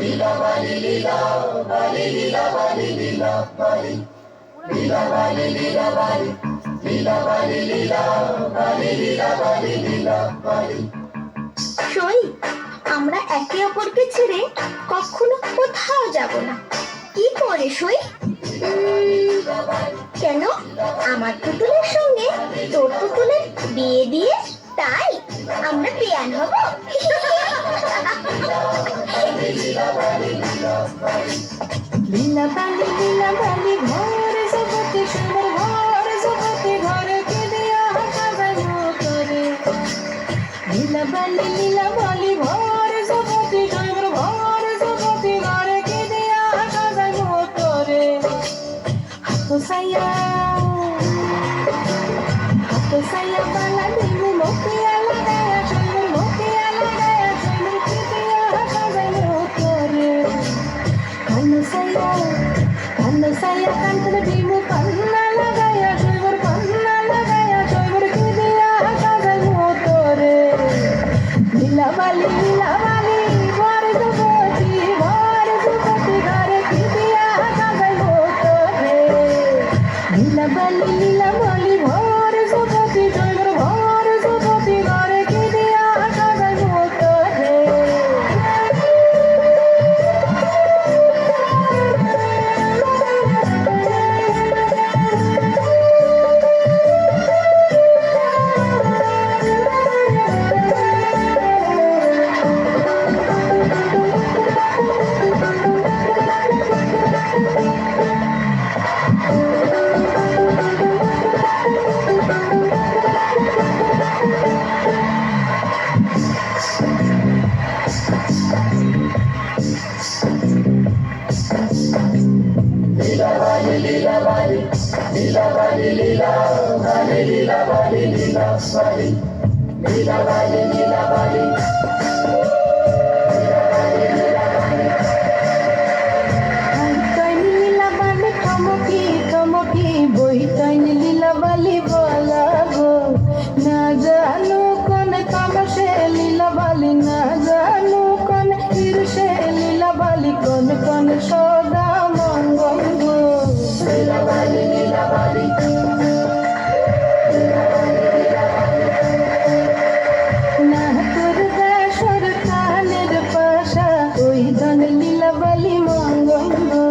লীলা বালি লীলা বালি লীলা বালি লীলা বালি লীলা বালি লীলা বালি লীলা বালি লীলা বালি লীলা বালি লীলা বালি। সই আমরা একে অপরকে ছেড়ে কখনো কোথাও যাব না। কি করে সই? কেন? আমার পুতুলের সঙ্গে তোর পুতুলের বিয়ে দিয়ে তাই আমরা বেয়ান হব? লীলা বালি লীলা বালি লীলা বালি লীলা বালি ঘর জগতে সুন্দর ঘর জগতে ঘরে কে দিয়া সাজাইলো তোরে। লীলা বালি লীলা বালি ঘর জগতে সুন্দর ঘর জগতে ঘরে কে দিয়া সাজাইলো তোরে। হাত সাইয়া বালা দিবু মতিয়া লাগায়া সুন্দর মতিয়া লাগায়া সুন্দর কে দিয়া সাজাইলো তোরে। কানো সাইয়া কান্তরে দিমু পান্না লাগায়া সুন্দর পান্না লাগায়া সুন্দর কে দিয়া সাজাইলো তোরে। লীলা বালি ঘর জগতি ঘরে কে দিয়া সাজাইলো তোরে। লীলা বালি ঘর জগতি ঘর জগতি ঘরে কে দিয়া সাজাইলো তোরে। লীলা বালি লীলা বালি লীলা বালি লীলা বালি লীলা বালি লীলা বালি লীলা বালি লীলা বালি বইতইনি লীলা বালি থমকি বইতইনি লীলা বালি বলা গো। না জানো কোন তামাশে লীলা বালি না জানো কোন ঈর্ষে লীলা বালি কোন সদা মঙ্গল গো। লীলা বালি লীলা বালি না তোর দেশর কানের পাশা ওই ধন লীলা বালি মঙ্গল গো।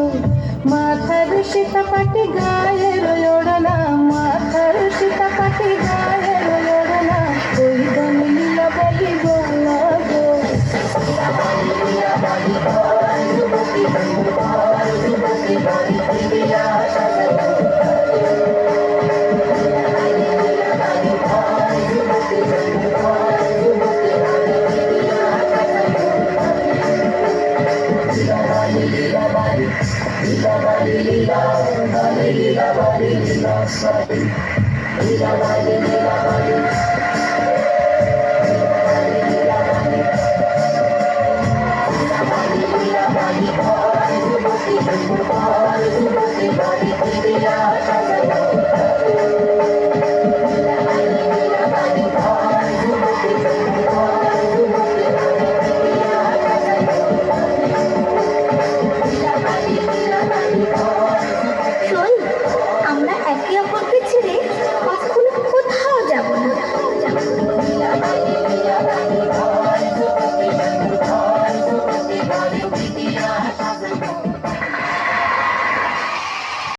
মাথার সীতা পাটি গায়ের ওড়না মাথার সীতা পাটি গায়ের ওড়না ওই ধন লীলা বালি বলা গো। লীলা বালি লীলা বালি লীলা বালি লীলা বালি লীলা বালি লীলা বালি লীলা বালি লীলা বালি সই আমরা একে অপরকে ছেড়ে কখনো কোথাও যাব না। লীলা বালি লীলা বালি ঘর জগতি ঘর জগতি ঘরে কে দিয়া